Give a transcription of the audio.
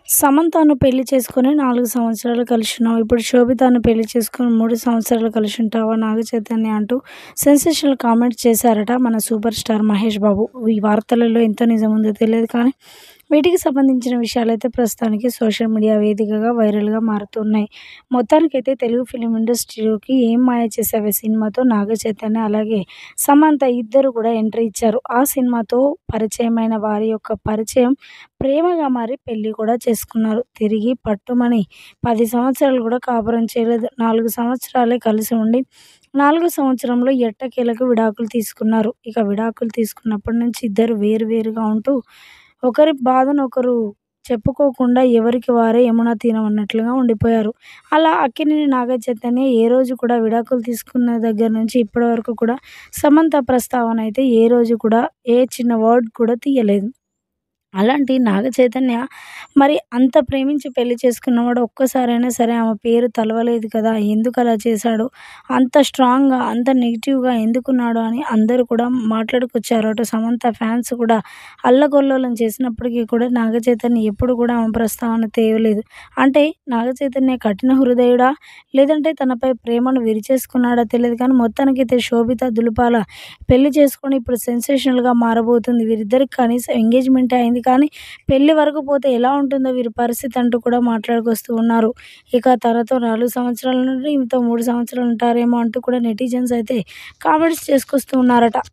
సమంతను పెళ్లి చేసుకొని 4 సంవత్సరాలు కలిసున్నావు. ఇప్పుడు శోభితను పెళ్లి చేసుకొని 3 సంవత్సరాలు కలిసుంటావా నాగ చైతన్య అంటూ సెన్సేషనల్ కామెంట్స్ చేశారట మన సూపర్ స్టార్ మహేష్ బాబు. ఈ వార్తలలో ఎంత నిజముందో తెలియదు కానీ వీటికి సంబంధించిన విషయాలైతే ప్రస్తుతానికి సోషల్ మీడియా వేదికగా వైరల్‌గా మారుతున్నాయి. మొత్తానికైతే తెలుగు ఫిల్మ్ ఇండస్ట్రీలోకి 'ఏం మాయ చేసావే' సినిమాతో నాగ చైతన్య అలాగే సమంత ఇద్దరు కూడా ఎంట్రీ ఇచ్చారు. ఆ సినిమాతో పరిచయమైన వారి యొక్క పరిచయం ప్రేమగా మారి పెళ్లి కూడా చేసుకున్నారు. తిరిగి పట్టుమని 10 సంవత్సరాలు కూడా కాపురం చేయలేదు. 4 సంవత్సరాలే కలిసి ఉండి, 4 సంవత్సరంలో ఎట్టకేలకు విడాకులు తీసుకున్నారు. ఇక విడాకులు తీసుకున్నప్పటి నుంచి ఇద్దరు వేరుగా ఉంటూ ఒకరి బాధను ఒకరు చెప్పుకోకుండా ఎవరికి వారే యమునా తీరం అన్నట్లుగా ఉండిపోయారు. అలా అక్కినేని నాగ చైతన్య ఏ రోజు కూడా విడాకులు తీసుకున్న దగ్గర నుంచి ఇప్పటి వరకు కూడా సమంత ప్రస్తావన అయితే ఏ రోజు కూడా ఏ చిన్న వర్డ్ కూడా తీయలేదు. అలాంటి నాగ చైతన్య మరి అంత ప్రేమించి పెళ్లి చేసుకున్నవాడు ఒక్కసారైనా సరే ఆమె పేరు తలవలేదు కదా! ఎందుకలా చేశాడు? అంత స్ట్రాంగ్‌గా, అంత నెగెటివ్‌గా ఎందుకున్నాడు అని అందరూ కూడా మాట్లాడుకొచ్చారు. అటు సమంత ఫ్యాన్స్ కూడా అల్లకల్లోలం చేసినప్పటికీ కూడా నాగ చైతన్య ఎప్పుడు కూడా ఆమె ప్రస్తావన తేవలేదు. అంటే నాగ చైతన్య కఠిన హృదయుడా? లేదంటే తనపై ప్రేమను విరిచేసుకున్నాడా తెలీదు కానీ మొత్తానికైతే శోభిత దులుపాల పెళ్లి చేసుకొని ఇప్పుడు సెన్సేషనల్‌గా మారబోతుంది. వీరిద్దరికి కనీసం ఎంగేజ్‌మెంటే అయింది కానీ పెళ్లి వరకు పోతే ఎలా ఉంటుందో వీరి పరిస్థితి అంటూ కూడా మాట్లాడుకొస్తూ ఉన్నారు. ఇక తనతో 4 సంవత్సరాల నుండి ఈమెతో 3 సంవత్సరాలు ఉంటారేమో అంటూ కూడా నెటిజన్స్ అయితే కామెంట్స్ చేసుకొస్తూ ఉన్నారట.